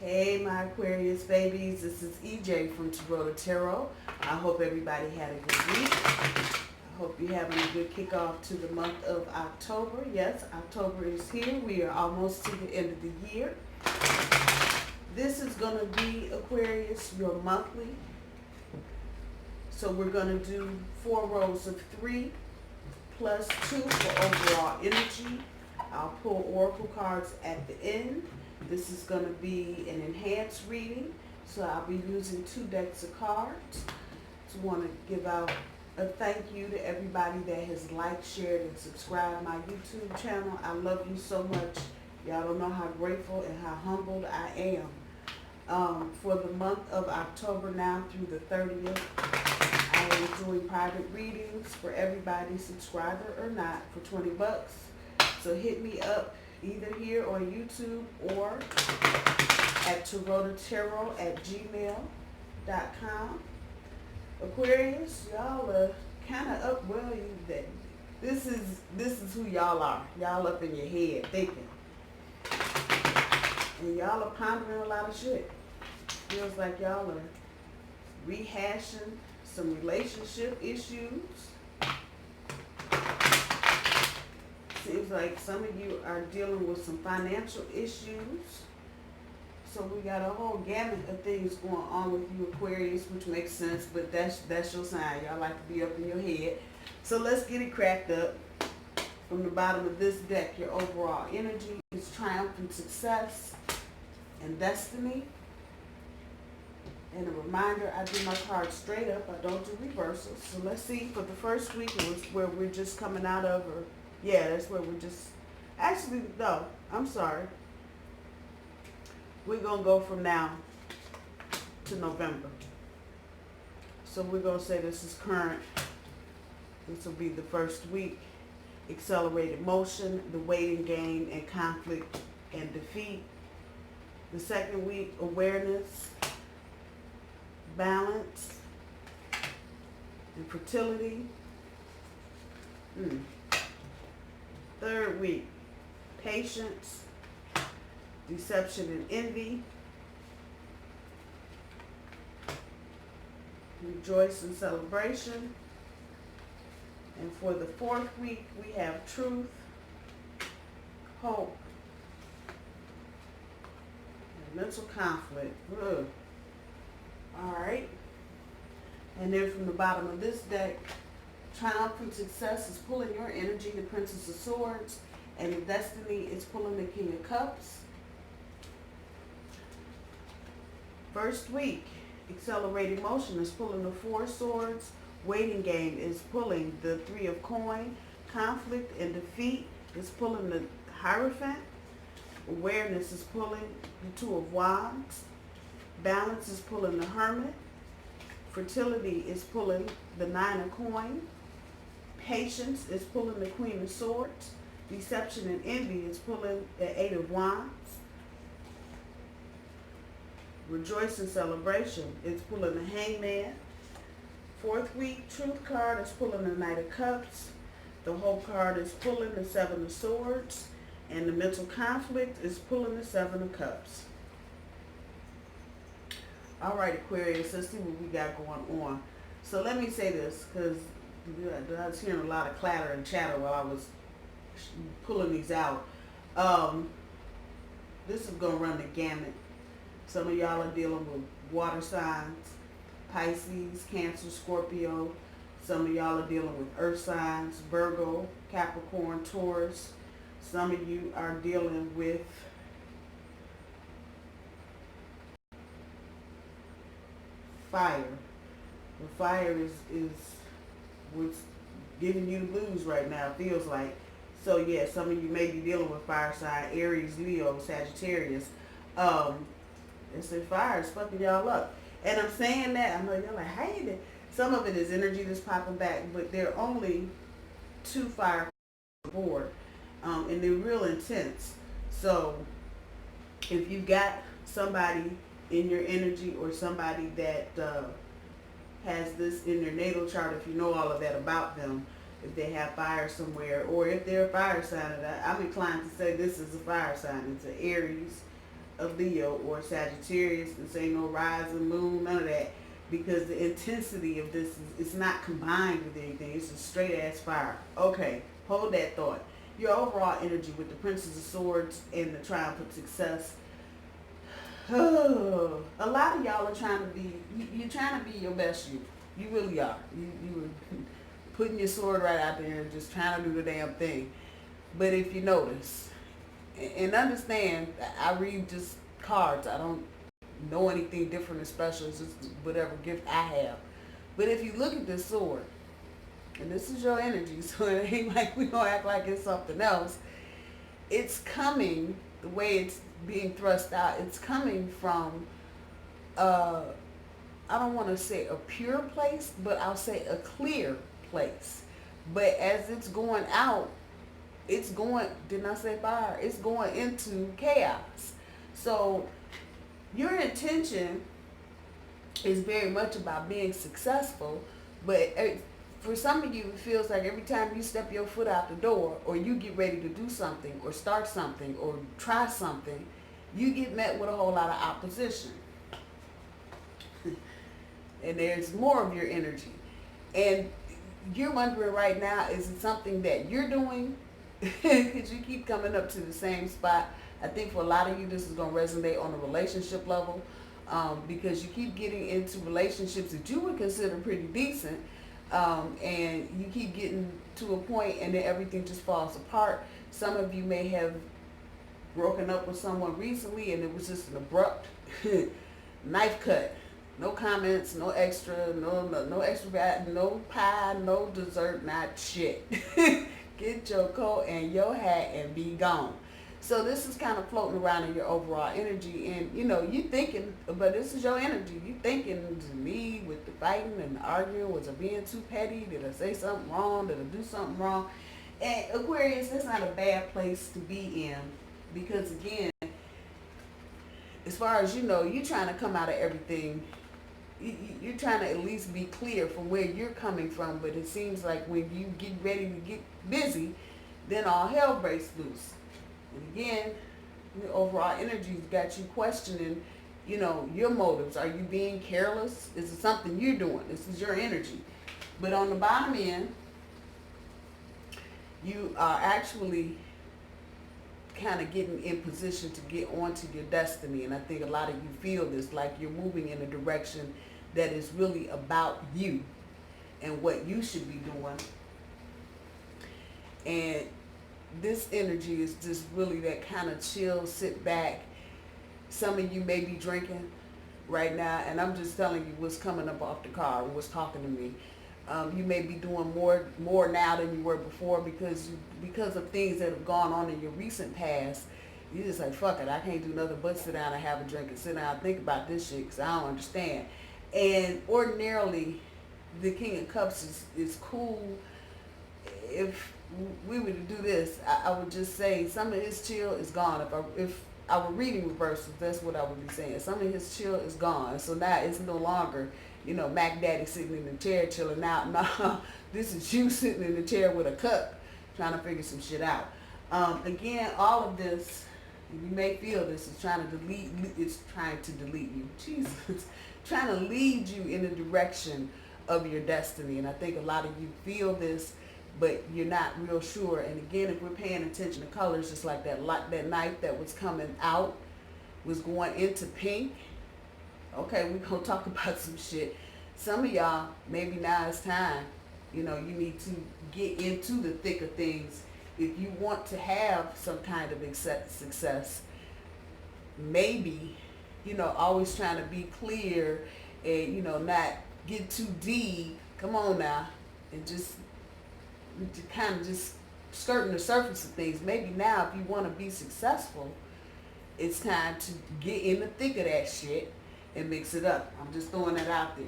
Hey my Aquarius babies, this is EJ from Taurota Tarot. I hope everybody had a good week. I hope you're having a good kickoff to the month of October. Yes, October is here. We are almost to the end of the year. This is going to be, Aquarius, your monthly. So we're going to do 4 rows of 3 plus 2 for overall energy. I'll pull oracle cards at the end. This is going to be an enhanced reading, so I'll be using 2 decks of cards. Just want to give out a thank you to everybody that has liked, shared, and subscribed my YouTube channel. I love you so much. Y'all don't know how grateful and how humbled I am. For the month of October now through the 30th, I am doing private readings for everybody, subscriber or not, for 20 bucks. So hit me up either here on YouTube or at tarotatarot@gmail.com. Aquarius, y'all are kind of up. Well, this is who y'all are. Y'all up in your head thinking, and y'all are pondering a lot of shit. Feels like y'all are rehashing some relationship issues. Seems like some of you are dealing with some financial issues. So we got a whole gamut of things going on with you, Aquarius, which makes sense, but that's your sign. Y'all like to be up in your head. So let's get it cracked up. From the bottom of this deck, your overall energy is triumphant success and destiny. And a reminder, I do my cards straight up. I don't do reversals. So let's see, for the first week, it was where we're just coming out of, or yeah, that's where we're just, actually, no, I'm sorry. We're going to go from now to November. So we're going to say this is current. This will be the first week. Accelerated motion, the waiting game, and conflict and defeat. The second week, awareness, balance, and fertility. Third week, patience, deception and envy, rejoice and celebration. And for the fourth week, we have truth, hope, and mental conflict. Ugh. All right. And then from the bottom of this deck, triumphant success is pulling your energy, the Princess of Swords, and the destiny is pulling the King of Cups. First week, accelerated motion is pulling the 4 swords. Waiting game is pulling the 3 of coin. Conflict and defeat is pulling the Hierophant. Awareness is pulling the 2 of wands. Balance is pulling the Hermit. Fertility is pulling the 9 of coin. Patience is pulling the Queen of Swords. Deception and envy is pulling the 8 of wands. Rejoice and celebration is pulling the Hangman. Fourth week, truth card is pulling the Knight of Cups. The hope card is pulling the 7 of Swords. And the mental conflict is pulling the 7 of Cups. All right, Aquarius, let's see what we got going on. So let me say this, because I was hearing a lot of clatter and chatter while I was pulling these out. This is going to run the gamut. Some of y'all are dealing with water signs, Pisces, Cancer, Scorpio. Some of y'all are dealing with earth signs, Virgo, Capricorn, Taurus. Some of you are dealing with fire. The fire is what's giving you the blues right now, it feels like. So yeah, some of you may be dealing with fire sign, Aries, Leo, Sagittarius. It's the fire is fucking y'all up. And I'm saying that, I know y'all like, hey, that. Some of it is energy that's popping back, but there are only 2 fire on board. And they're real intense. So if you got somebody in your energy or somebody that has this in their natal chart, if you know all of that about them, if they have fire somewhere, or if they're a fire sign, I'm inclined to say this is a fire sign. It's an Aries, a Leo or a Sagittarius. This ain't no rising moon, none of that. Because the intensity of this is, it's not combined with anything. It's just straight ass fire. Okay, hold that thought. Your overall energy with the Princess of Swords and the Triumph of Success. Oh, a lot of y'all are trying to be, you're trying to be your best you. You really are. You were putting your sword right out there and just trying to do the damn thing. But if you notice, and understand, I read just cards. I don't know anything different and special. It's just whatever gift I have. But if you look at this sword, and this is your energy, so it ain't like we gonna act like it's something else. It's coming, the way it's being thrust out, it's coming from, I don't want to say a pure place, but I'll say a clear place. But as it's going out, it's going, didn't I say fire? It's going into chaos. So your intention is very much about being successful, but for some of you, it feels like every time you step your foot out the door, or you get ready to do something, or start something, or try something, you get met with a whole lot of opposition. And there's more of your energy. And you're wondering right now, is it something that you're doing? Because you keep coming up to the same spot. I think for a lot of you, this is going to resonate on a relationship level, because you keep getting into relationships that you would consider pretty decent, and you keep getting to a point and then everything just falls apart. Some of you may have broken up with someone recently and it was just an abrupt knife cut. No comments, no extra, no extra, no pie, no dessert, not shit. Get your coat and your hat and be gone. So this is kind of floating around in your overall energy, and you know, you thinking, but this is your energy. You thinking, to me, with the fighting and the arguing, was I being too petty? Did I say something wrong? Did I do something wrong? And Aquarius, that's not a bad place to be in, because again, as far as you know, you're trying to come out of everything. You're trying to at least be clear from where you're coming from, but it seems like when you get ready to get busy, then all hell breaks loose. And again, your overall energy's got you questioning, you know, your motives. Are you being careless? Is it something you're doing? This is your energy. But on the bottom end, you are actually kind of getting in position to get onto your destiny. And I think a lot of you feel this, like you're moving in a direction that is really about you and what you should be doing. And this energy is just really that kind of chill, sit back. Some of you may be drinking right now, and I'm just telling you what's coming up off the car and what's talking to me. You may be doing more now than you were before because of things that have gone on in your recent past. You just like, fuck it, I can't do nothing but sit down and have a drink and sit down and think about this shit because I don't understand. And ordinarily, the King of Cups is cool. If we were to do this, I would just say some of his chill is gone. If I were reading reversals, that's what I would be saying. Some of his chill is gone. So now it's no longer, you know, Mac Daddy sitting in the chair chilling out. No, this is you sitting in the chair with a cup trying to figure some shit out. Again, all of this, you may feel this is trying to delete you. Jesus. Trying to lead you in the direction of your destiny. And I think a lot of you feel this, but you're not real sure. And again, if we're paying attention to colors, just like that knife that was coming out was going into pink. Okay, we're going to talk about some shit. Some of y'all, maybe now it's time. You know, you need to get into the thick of things. If you want to have some kind of success, maybe, you know, always trying to be clear and, you know, not get too deep. Come on now. And just kind of just skirting the surface of things. Maybe now, if you want to be successful, it's time to get in the thick of that shit and mix it up. I'm just throwing that out there.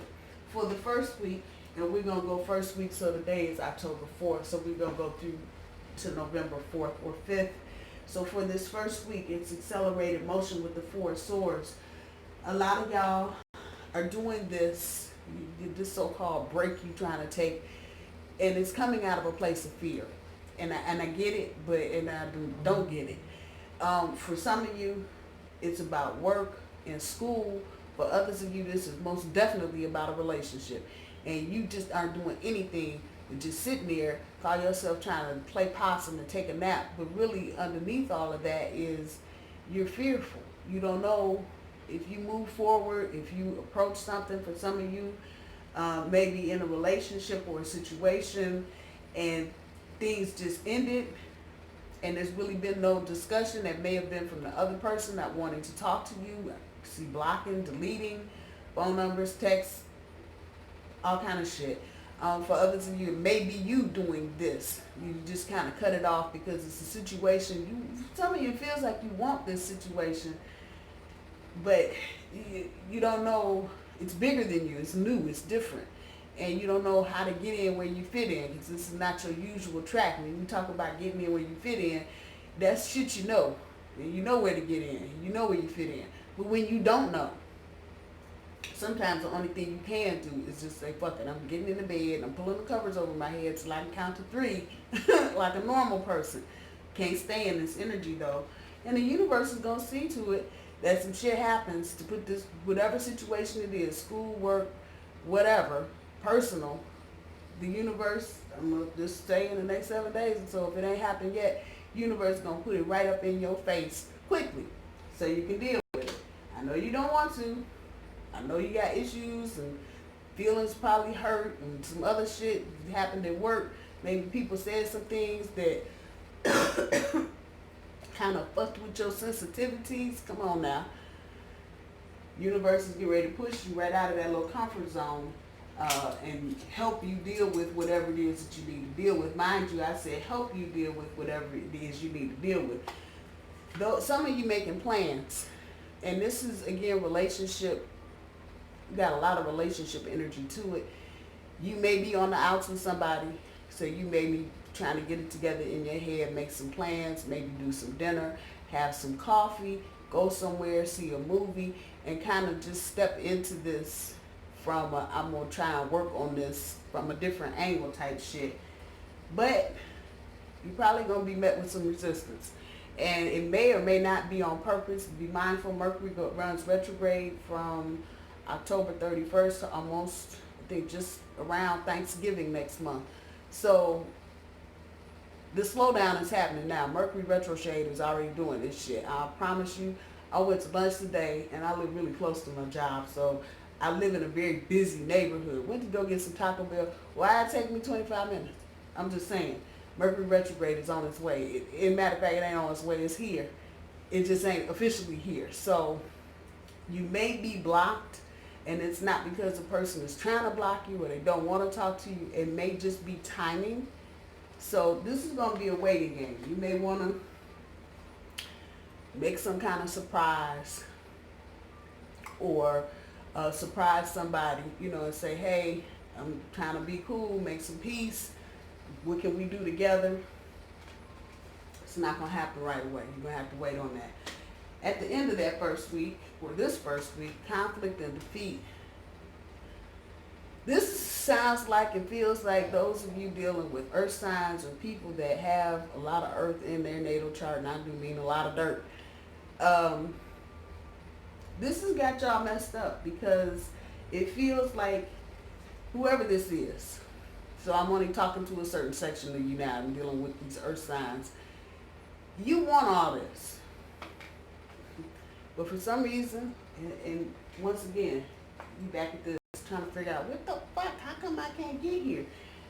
For the first week, and we're going to go first week, so today is October 4th, so we're going to go through to November 4th or 5th. So for this first week, it's accelerated motion with the Four of Swords. A lot of y'all are doing this so-called break you're trying to take, and it's coming out of a place of fear. And I get it, but I don't get it. For some of you, it's about work and school. For others of you, this is most definitely about a relationship. And you just aren't doing anything but just sitting there, call yourself trying to play possum and take a nap. But really underneath all of that is you're fearful. You don't know if you move forward, if you approach something. For some of you, maybe in a relationship or a situation, and things just ended, and there's really been no discussion. That may have been from the other person not wanting to talk to you. See, blocking, deleting, phone numbers, texts, all kind of shit. For others of you, it may be you doing this. You just kind of cut it off because it's a situation. Some of you, it feels like you want this situation, but you don't know. It's bigger than you. It's new. It's different. And you don't know how to get in where you fit in, because this is not your usual track. When you talk about getting in where you fit in, that's shit you know. And you know where to get in. You know where you fit in. But when you don't know, sometimes the only thing you can do is just say, fuck it, I'm getting in the bed, I'm pulling the covers over my head so I can count to 3 like a normal person. Can't stay in this energy though. And the universe is going to see to it that some shit happens to put this, whatever situation it is, school, work, whatever, personal, the universe, I'm going to just stay in the next 7 days. And so if it ain't happened yet, universe is going to put it right up in your face quickly so you can deal with it. I know you don't want to. I know you got issues and feelings probably hurt and some other shit happened at work. Maybe people said some things that kind of fucked with your sensitivities. Come on now. Universe is getting ready to push you right out of that little comfort zone and help you deal with whatever it is that you need to deal with. Mind you, I said help you deal with whatever it is you need to deal with. Though some of you making plans, and this is again relationship. You got a lot of relationship energy to it. You may be on the outs with somebody, so you may be trying to get it together in your head, make some plans, maybe do some dinner, have some coffee, go somewhere, see a movie, and kind of just step into this from a, I'm going to try and work on this from a different angle type shit. But you're probably going to be met with some resistance. And it may or may not be on purpose. Be mindful, Mercury runs retrograde from October 31st to almost, I think, just around Thanksgiving next month. So the slowdown is happening now. Mercury retrograde is already doing this shit. I promise you. I went to lunch today, and I live really close to my job, so I live in a very busy neighborhood. Went to go get some Taco Bell. Why'd it take me 25 minutes? I'm just saying. Mercury retrograde is on its way. Matter of fact, it ain't on its way. It's here. It just ain't officially here. So you may be blocked. And it's not because the person is trying to block you or they don't want to talk to you. It may just be timing. So this is going to be a waiting game. You may want to make some kind of surprise or surprise somebody, you know, and say, hey, I'm trying to be cool, make some peace. What can we do together? It's not going to happen right away. You're going to have to wait on that. At the end of that first week, or this first week, conflict and defeat. This sounds like and feels like those of you dealing with earth signs or people that have a lot of earth in their natal chart, and I do mean a lot of dirt. This has got y'all messed up because it feels like whoever this is, so I'm only talking to a certain section of you now, I'm dealing with these earth signs, you want all this. But for some reason, and once again, you back at this, trying to figure out, what the fuck, how come I can't get here?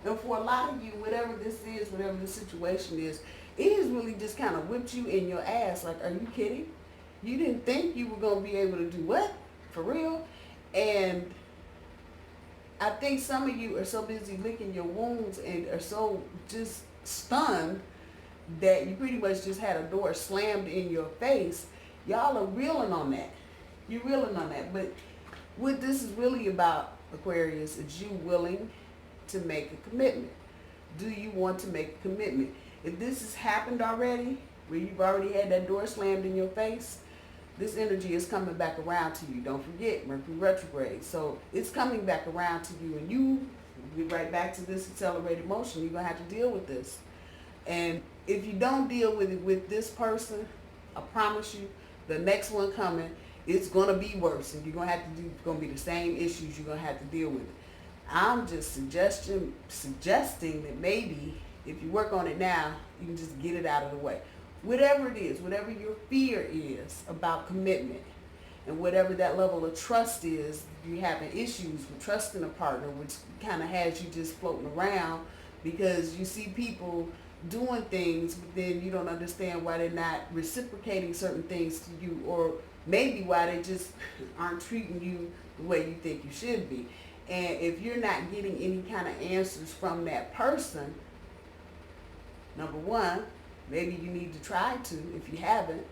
And for a lot of you, whatever this is, whatever the situation is, it has really just kind of whipped you in your ass. Like, are you kidding? You didn't think you were going to be able to do what? For real? And I think some of you are so busy licking your wounds and are so just stunned that you pretty much just had a door slammed in your face. Y'all are reeling on that. You're reeling on that. But what this is really about, Aquarius, is you willing to make a commitment. Do you want to make a commitment? If this has happened already, where you've already had that door slammed in your face, this energy is coming back around to you. Don't forget, Mercury retrograde. So it's coming back around to you, and you get right back to this accelerated motion. You're going to have to deal with this. And if you don't deal with it with this person, I promise you, the next one coming, it's going to be worse, and you're going to have to do, it's going to be the same issues you're going to have to deal with. I'm just suggesting that maybe if you work on it now, you can just get it out of the way. Whatever it is, whatever your fear is about commitment, and whatever that level of trust is, you're having issues with trusting a partner, which kind of has you just floating around because you see people doing things, but then you don't understand why they're not reciprocating certain things to you, or maybe why they just aren't treating you the way you think you should be. And if you're not getting any kind of answers from that person, number one, maybe you need to try to if you haven't.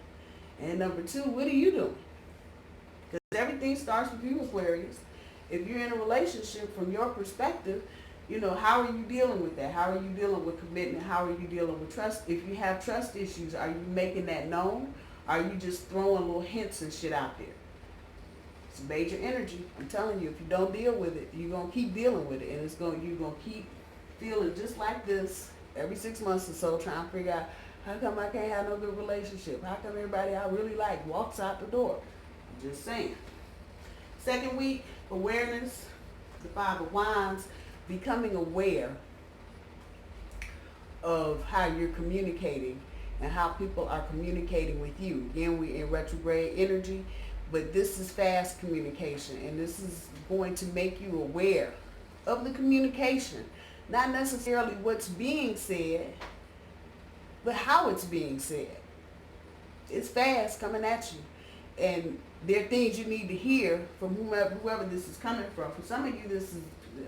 And number two, what are you doing? Because everything starts with you, Aquarius. If you're in a relationship, from your perspective, you know, how are you dealing with that? How are you dealing with commitment? How are you dealing with trust? If you have trust issues, are you making that known? Are you just throwing little hints and shit out there? It's major energy. I'm telling you, if you don't deal with it, you're going to keep dealing with it. And you're going to keep feeling just like this every 6 months or so, trying to figure out, how come I can't have no good relationship? How come everybody I really like walks out the door? I'm just saying. Second week, awareness, the Five of Wands, becoming aware of how you're communicating and how people are communicating with you. Again, we're in retrograde energy, but this is fast communication, and this is going to make you aware of the communication. Not necessarily what's being said, but how it's being said. It's fast coming at you. And there are things you need to hear from whoever this is coming from. For some of you, this is,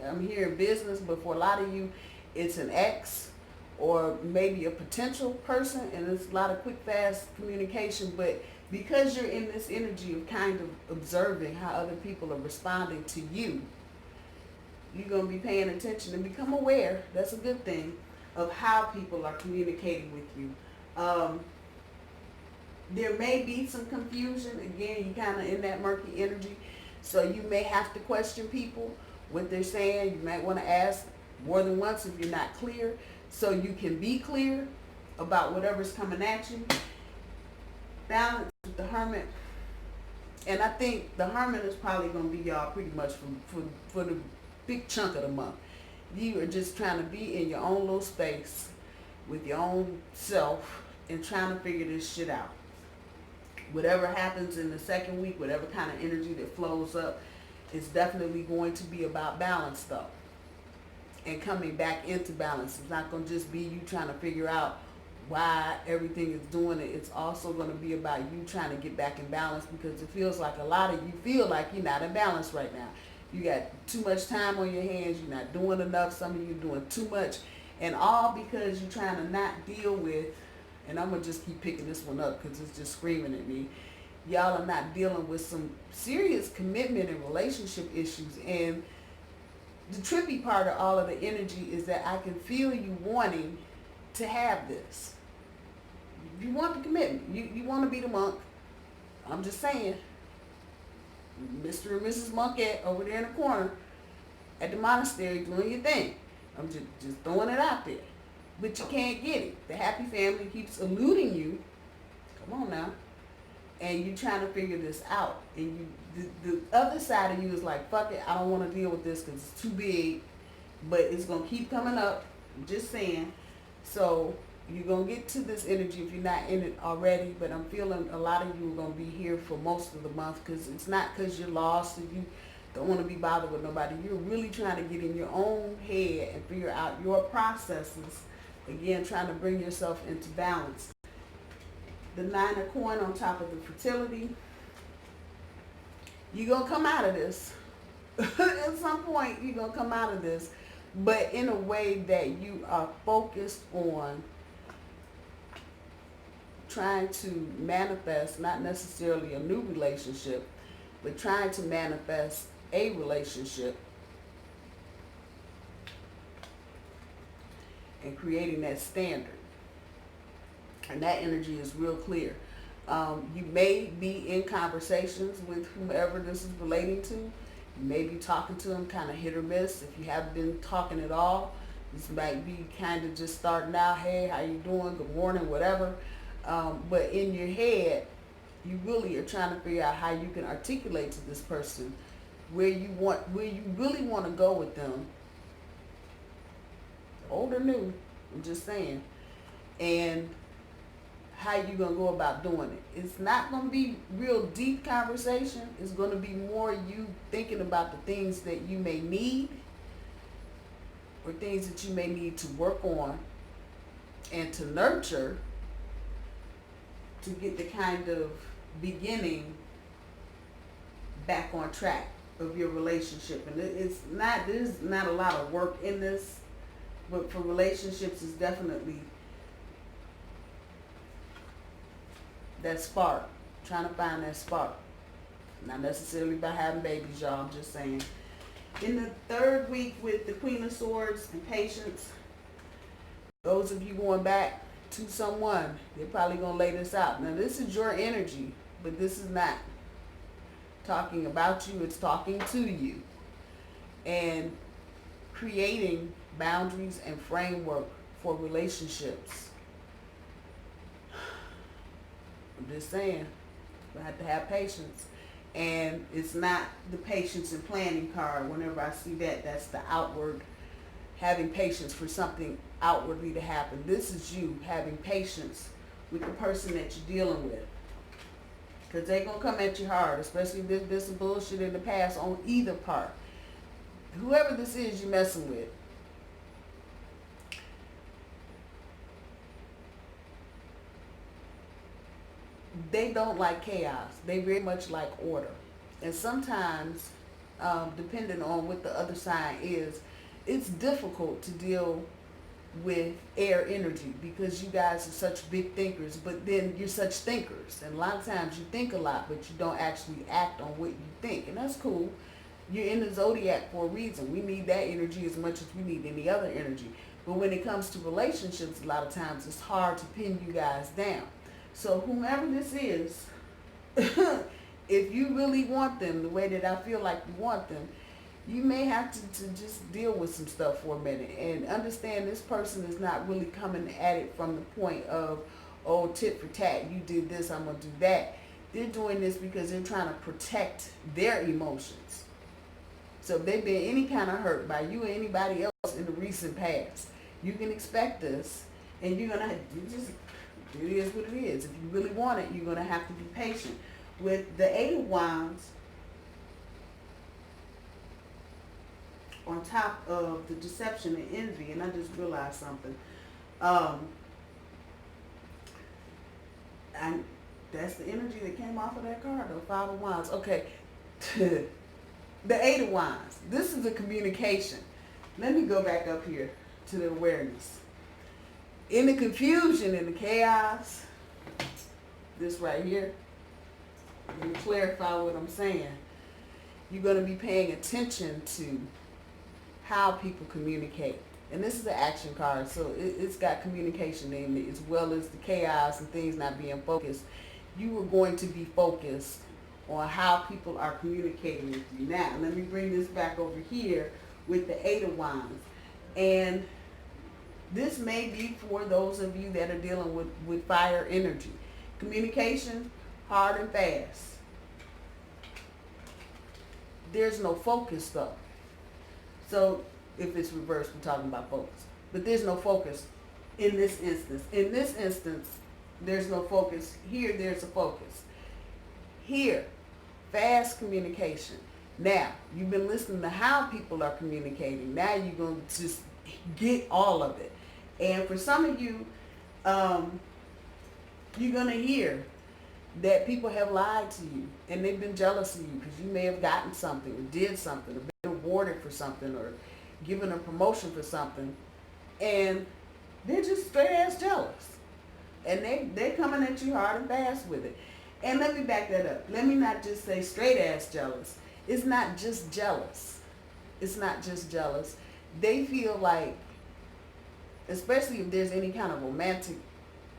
I'm hearing business, but for a lot of you, it's an ex or maybe a potential person, and it's a lot of quick, fast communication. But because you're in this energy of kind of observing how other people are responding to you, you're going to be paying attention and become aware. That's a good thing, of how people are communicating with you. There may be some confusion. Again, you're kind of in that murky energy, so you may have to question people, what they're saying. You might want to ask more than once if you're not clear, so you can be clear about whatever's coming at you. Balance with the Hermit. And I think the Hermit is probably going to be y'all pretty much for the big chunk of the month. You are just trying to be in your own little space with your own self and trying to figure this shit out. Whatever happens in the second week, whatever kind of energy that flows up, is definitely going to be about balance, though. And coming back into balance. It's not going to just be you trying to figure out why everything is doing it. It's also going to be about you trying to get back in balance, because it feels like a lot of you feel like you're not in balance right now. You got too much time on your hands. You're not doing enough. Some of you doing too much. And all because you're trying to not deal with, and I'm going to just keep picking this one up because it's just screaming at me. Y'all are not dealing with some serious commitment and relationship issues. And the trippy part of all of the energy is that I can feel you wanting to have this. You want the commitment. You want to be the monk. I'm just saying. Mr. and Mrs. Monkette over there in the corner at the monastery doing your thing. I'm just throwing it out there. But you can't get it. The happy family keeps eluding you. Come on now. And you're trying to figure this out. And the other side of you is like, fuck it, I don't want to deal with this because it's too big. But it's going to keep coming up. I'm just saying. So you're going to get to this energy if you're not in it already. But I'm feeling a lot of you are going to be here for most of the month, because it's not because you're lost and you don't want to be bothered with nobody. You're really trying to get in your own head and figure out your processes. Again, trying to bring yourself into balance. The 9 of coin on top of the fertility. You're going to come out of this. At some point, you're going to come out of this. But in a way that you are focused on trying to manifest, not necessarily a new relationship, but trying to manifest a relationship and creating that standard. And that energy is real clear. You may be in conversations with whomever this is relating to. You may be talking to them kind of hit or miss. If you haven't been talking at all, this might be kind of just starting out, hey, how you doing, good morning, whatever. But in your head, You really are trying to figure out how you can articulate to this person where you really want to go with them, old or new, I'm just saying, and how you gonna go about doing it. It's not gonna be real deep conversation. It's gonna be more you thinking about the things that you may need, or things that you may need to work on and to nurture to get the kind of beginning back on track of your relationship. And there's not a lot of work in this, but for relationships, it's definitely that spark, trying to find that spark. Not necessarily by having babies, y'all, I'm just saying. In the third week with the Queen of Swords and Patience, those of you going back to someone, they're probably going to lay this out. Now, this is your energy, but this is not talking about you, it's talking to you. And creating boundaries and framework for relationships. I'm just saying, you have to have patience. And it's not the patience and planning card. Whenever I see that, that's the outward, having patience for something outwardly to happen. This is you having patience with the person that you're dealing with. Because they're going to come at you hard, especially if there's some bullshit in the past on either part. Whoever this is you're messing with, they don't like chaos. They very much like order. And sometimes, depending on what the other side is, it's difficult to deal with air energy because you guys are such big thinkers, but then you're such thinkers. And a lot of times you think a lot, but you don't actually act on what you think. And that's cool. You're in the zodiac for a reason. We need that energy as much as we need any other energy. But when it comes to relationships, a lot of times it's hard to pin you guys down. So whomever this is, if you really want them the way that I feel like you want them, you may have to just deal with some stuff for a minute and understand this person is not really coming at it from the point of, oh, tit for tat, you did this, I'm going to do that. They're doing this because they're trying to protect their emotions. So if they've been any kind of hurt by you or anybody else in the recent past, you can expect this, and you're going to just, it is what it is. If you really want it, you're going to have to be patient. With the Eight of Wands, on top of the deception and envy, and I just realized something. And that's the energy that came off of that card, though. Five of Wands. Okay. The Eight of Wands. This is a communication. Let me go back up here to the awareness. In the confusion, in the chaos, this right here, let me clarify what I'm saying. You're going to be paying attention to how people communicate. And this is an action card, so it's got communication in it, as well as the chaos and things not being focused. You are going to be focused on how people are communicating with you. Now, let me bring this back over here with the Eight of Wands. And this may be for those of you that are dealing with fire energy. Communication, hard and fast. There's no focus, though. So, if it's reversed, we're talking about focus. But there's no focus in this instance. In this instance, there's no focus. Here, there's a focus. Here, fast communication. Now, you've been listening to how people are communicating. Now you're going to just get all of it. And for some of you, you're going to hear that people have lied to you and they've been jealous of you because you may have gotten something or did something or been awarded for something or given a promotion for something, and they're just straight ass jealous. And they're coming at you hard and fast with it. And let me back that up. Let me not just say straight ass jealous. It's not just jealous. It's not just jealous. They feel like, especially if there's any kind of romantic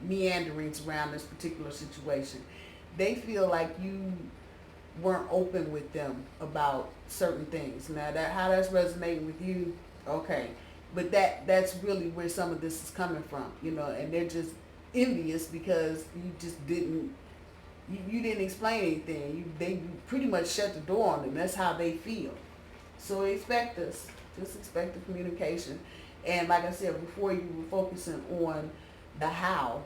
meanderings around this particular situation, they feel like you weren't open with them about certain things. Now, how that's resonating with you, okay. But that's really where some of this is coming from, and they're just envious because you just didn't You didn't explain anything. They pretty much shut the door on them. That's how they feel. So expect this. Just expect the communication. And like I said before, you were focusing on the how.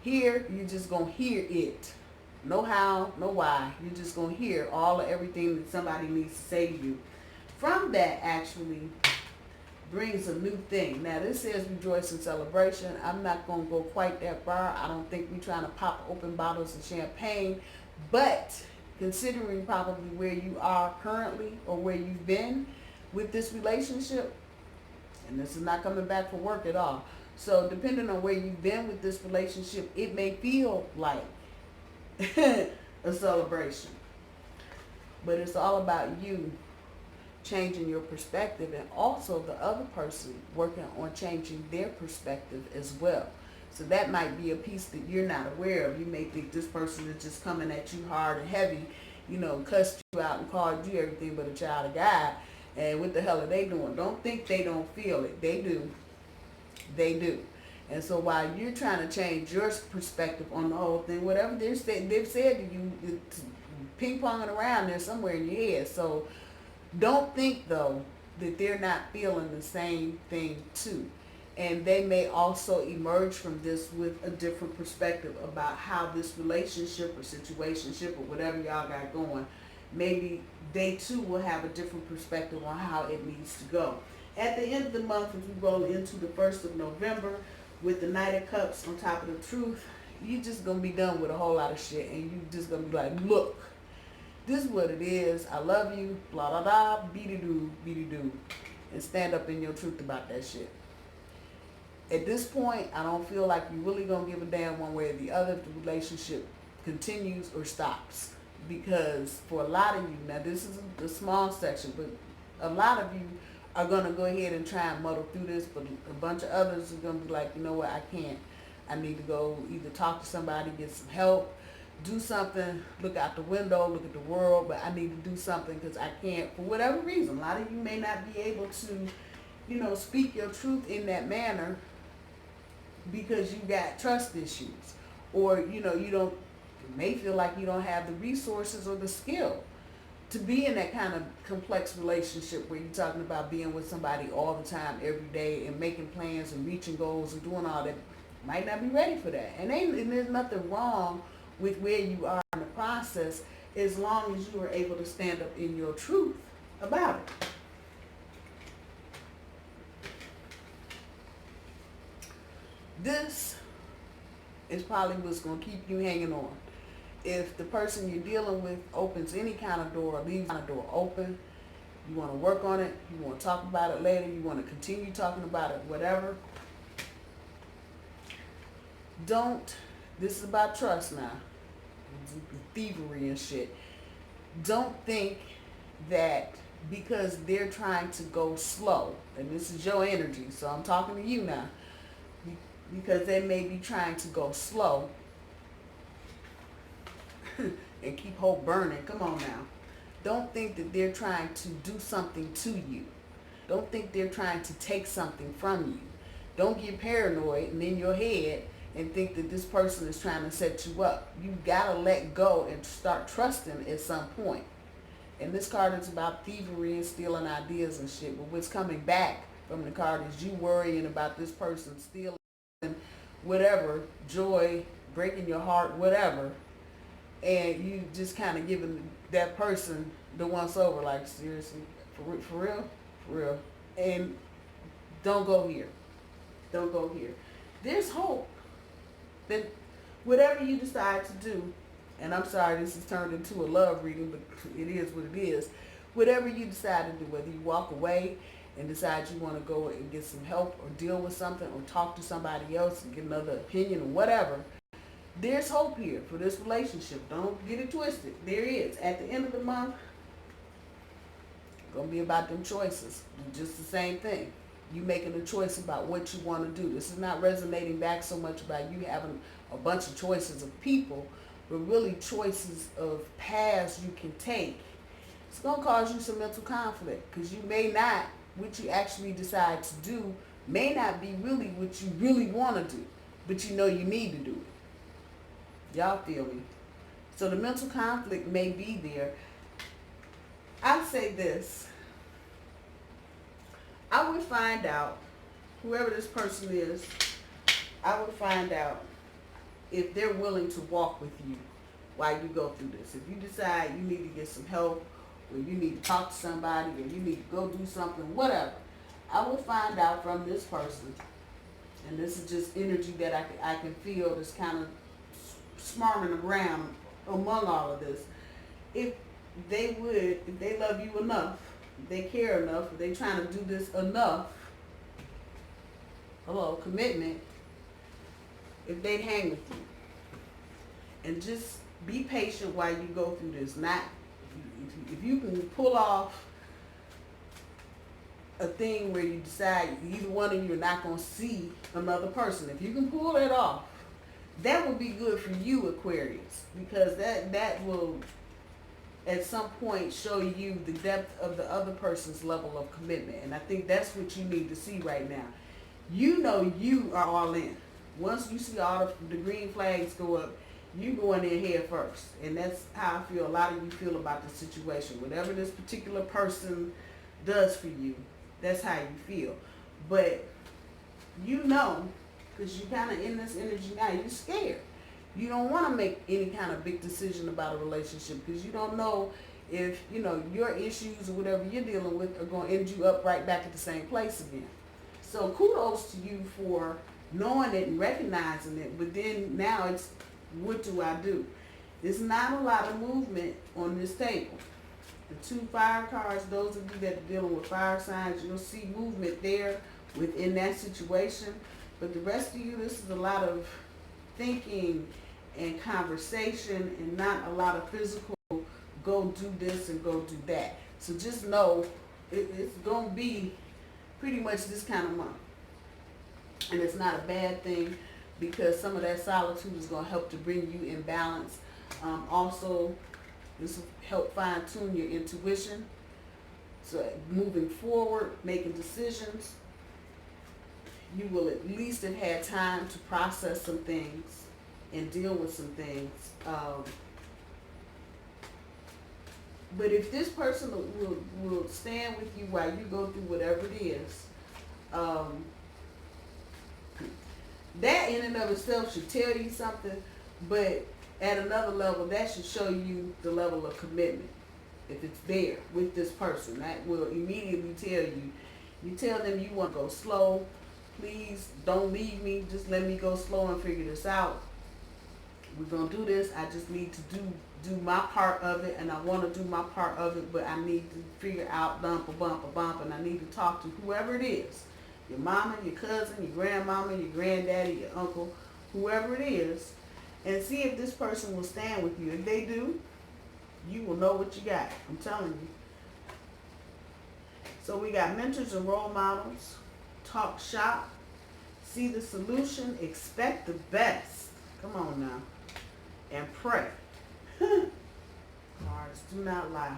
Here, you're just going to hear it. No how, no why. You're just going to hear all of everything that somebody needs to say to you. From that, actually, brings a new thing. Now, this says rejoice and celebration. I'm not going to go quite that far. I don't think we're trying to pop open bottles of champagne. But considering probably where you are currently or where you've been with this relationship, and this is not coming back for work at all. So depending on where you've been with this relationship, it may feel like a celebration. But it's all about you changing your perspective, and also the other person working on changing their perspective as well. So that might be a piece that you're not aware of. You may think this person is just coming at you hard and heavy, cussed you out and called you everything but a child of God. And what the hell are they doing? Don't think they don't feel it. They do. They do. And so while you're trying to change your perspective on the whole thing, whatever they've said to you, it's ping-ponging around there somewhere in your head. So don't think, though, that they're not feeling the same thing, too. And they may also emerge from this with a different perspective about how this relationship or situationship or whatever y'all got going, maybe they, too, will have a different perspective on how it needs to go. At the end of the month, as we roll into the 1st of November, with the Knight of Cups on top of the Truth, you're just going to be done with a whole lot of shit. And you're just going to be like, look, this is what it is. I love you, blah, blah, blah, beady-doo, beady-doo. And stand up in your truth about that shit. At this point, I don't feel like you're really going to give a damn one way or the other if the relationship continues or stops. Because for a lot of you, now this is the small section, but a lot of you are going to go ahead and try and muddle through this, but a bunch of others are going to be like, you know what, I can't. I need to go either talk to somebody, get some help, do something, look out the window, look at the world, but I need to do something because I can't, for whatever reason. A lot of you may not be able to, speak your truth in that manner because you got trust issues. Or, you may feel like you don't have the resources or the skill to be in that kind of complex relationship where you're talking about being with somebody all the time, every day, and making plans and reaching goals and doing all that. Might not be ready for that. And there's nothing wrong with where you are in the process as long as you are able to stand up in your truth about it. This is probably what's going to keep you hanging on. If the person you're dealing with opens any kind of door, leaves a door open, you want to work on it, you want to talk about it later, you want to continue talking about it, whatever. This is about trust now, thievery and shit. Don't think that because they're trying to go slow, and this is your energy, so I'm talking to you now, because they may be trying to go slow and keep hope burning. Come on now. Don't think that they're trying to do something to you. Don't think they're trying to take something from you. Don't get paranoid and in your head and think that this person is trying to set you up. You gotta let go and start trusting at some point. And this card is about thievery and stealing ideas and shit. But what's coming back from the card is you worrying about this person stealing whatever, joy, breaking your heart, whatever. And you just kind of giving that person the once over, like, seriously, for real? For real. And don't go here. Don't go here. There's hope that whatever you decide to do, and I'm sorry this has turned into a love reading, but it is what it is. Whatever you decide to do, whether you walk away and decide you want to go and get some help or deal with something or talk to somebody else and get another opinion or whatever, there's hope here for this relationship. Don't get it twisted. There is. At the end of the month, going to be about them choices. Just the same thing. You making a choice about what you want to do. This is not resonating back so much about you having a bunch of choices of people, but really choices of paths you can take. It's going to cause you some mental conflict because you may not, what you actually decide to do may not be really what you really want to do, but you know you need to do it. Y'all feel me? So the mental conflict may be there. I'd say this. I would find out, whoever this person is, I would find out if they're willing to walk with you while you go through this. If you decide you need to get some help, or you need to talk to somebody, or you need to go do something, whatever, I will find out from this person, and this is just energy that I can feel that's kind of smarming around among all of this. If they love you enough, if they care enough, if they're trying to do this enough, commitment, if they'd hang with you. And just be patient while you go through this. Not, if you can pull off a thing where you decide either one of you are not going to see another person, if you can pull it off, that will be good for you, Aquarius, because that will at some point show you the depth of the other person's level of commitment. And I think that's what you need to see right now. You know you are all in. Once you see all the green flags go up, you going in head first. And that's how I feel a lot of you feel about the situation. Whatever this particular person does for you, that's how you feel. But you know, because you're kind of in this energy now, you're scared. You don't want to make any kind of big decision about a relationship because you don't know if, your issues or whatever you're dealing with are going to end you up right back at the same place again. So kudos to you for knowing it and recognizing it. But then now it's, what do I do? There's not a lot of movement on this table. The 2 fire cards, those of you that are dealing with fire signs, you'll see movement there within that situation. But the rest of you, this is a lot of thinking and conversation and not a lot of physical, go do this and go do that. So just know it's going to be pretty much this kind of month. And it's not a bad thing because some of that solitude is going to help to bring you in balance. Also, this will help fine-tune your intuition. So moving forward, making decisions, you will at least have had time to process some things and deal with some things. But if this person will stand with you while you go through whatever it is, that in and of itself should tell you something, but at another level, that should show you the level of commitment. If it's there with this person, that will immediately tell you. You tell them you want to go slow. Please don't leave me. Just let me go slow and figure this out. We're going to do this. I just need to do my part of it, and I want to do my part of it, but I need to figure out bump, and I need to talk to whoever it is. Your mama, your cousin, your grandmama, your granddaddy, your uncle, whoever it is, and see if this person will stand with you. If they do, you will know what you got. I'm telling you. So we got mentors and role models. Talk shop. See the solution. Expect the best. Come on now. And pray. Cards do not lie.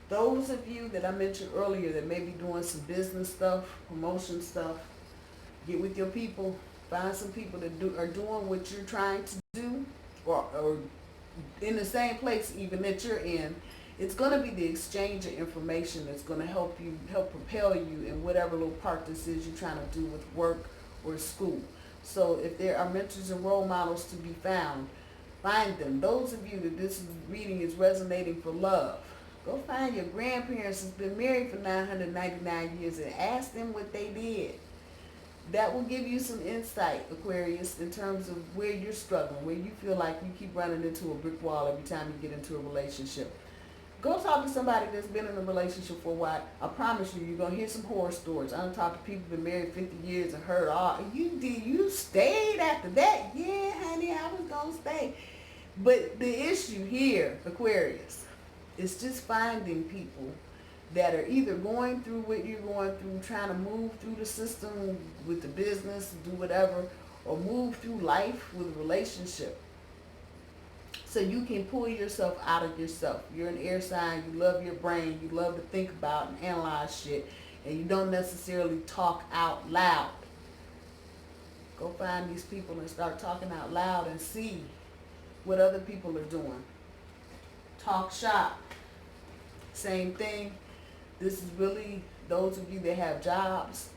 Those of you that I mentioned earlier that may be doing some business stuff, promotion stuff, get with your people. Find some people that are doing what you're trying to do, or in the same place even that you're in. It's going to be the exchange of information that's going to help propel you in whatever little part this is you're trying to do with work or school. So if there are mentors and role models to be found, find them. Those of you that this reading is resonating for love, go find your grandparents who's been married for 999 years and ask them what they did. That will give you some insight, Aquarius, in terms of where you're struggling, where you feel like you keep running into a brick wall every time you get into a relationship. Go talk to somebody that's been in a relationship for a while. I promise you, you're going to hear some horror stories. I've talked to people who've been married 50 years and heard all. You stayed after that? Yeah, honey, I was going to stay. But the issue here, Aquarius, is just finding people that are either going through what you're going through, trying to move through the system with the business, do whatever, or move through life with a relationship. So you can pull yourself out of yourself. You're an air sign, you love your brain, you love to think about and analyze shit, and you don't necessarily talk out loud. Go find these people and start talking out loud and see what other people are doing. Talk shop. Same thing. This is really those of you that have jobs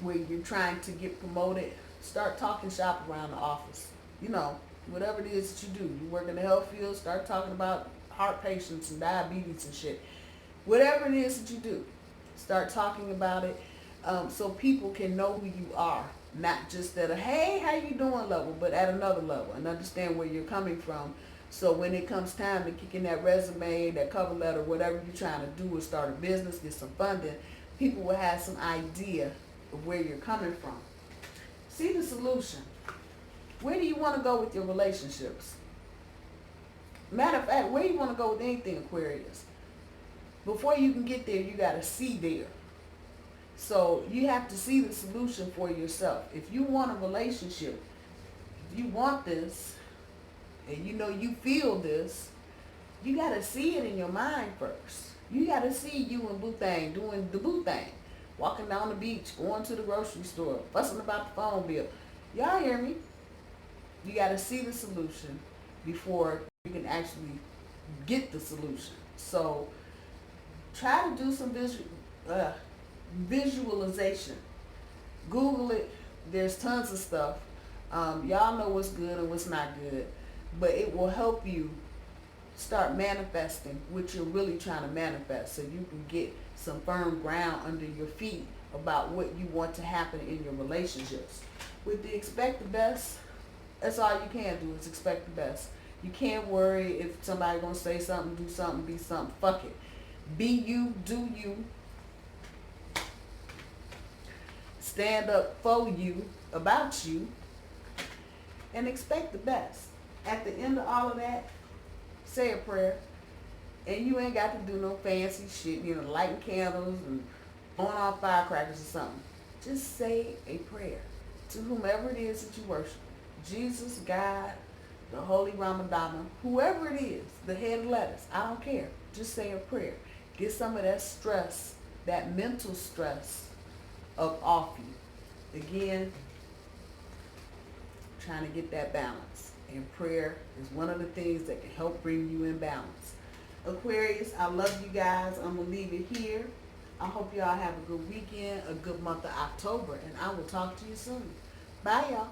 where you're trying to get promoted. Start talking shop around the office. You know, whatever it is that you do. You work in the health field, start talking about heart patients and diabetes and shit. Whatever it is that you do, start talking about it so people can know who you are. Not just at a, hey, how you doing level, but at another level and understand where you're coming from. So when it comes time to kick in that resume, that cover letter, whatever you're trying to do, or start a business, get some funding, people will have some idea of where you're coming from. See the solution. Where do you want to go with your relationships? Matter of fact, where do you want to go with anything, Aquarius? Before you can get there, you got to see there. So you have to see the solution for yourself. If you want a relationship, if you want this, and you know you feel this, you got to see it in your mind first. You got to see you and Boo Thing doing the Boo Thing. Walking down the beach, going to the grocery store, fussing about the phone bill. Y'all hear me? You got to see the solution before you can actually get the solution. So try to do some visualization. Google it. There's tons of stuff. Y'all know what's good and what's not good. But it will help you start manifesting what you're really trying to manifest, so you can get some firm ground under your feet about what you want to happen in your relationships. With the expect the best, that's all you can do is expect the best. You can't worry if somebody gonna say something, do something, be something. Fuck it. Be you, do you. Stand up for you, about you, and expect the best. At the end of all of that, say a prayer. And you ain't got to do no fancy shit, you know, lighting candles and blowing off firecrackers or something. Just say a prayer to whomever it is that you worship. Jesus, God, the Holy Ramadama, whoever it is, the head of letters, I don't care. Just say a prayer. Get some of that stress, that mental stress off you. Again, trying to get that balance. And prayer is one of the things that can help bring you in balance. Aquarius, I love you guys. I'm going to leave it here. I hope y'all have a good weekend, a good month of October, and I will talk to you soon. Bye, y'all.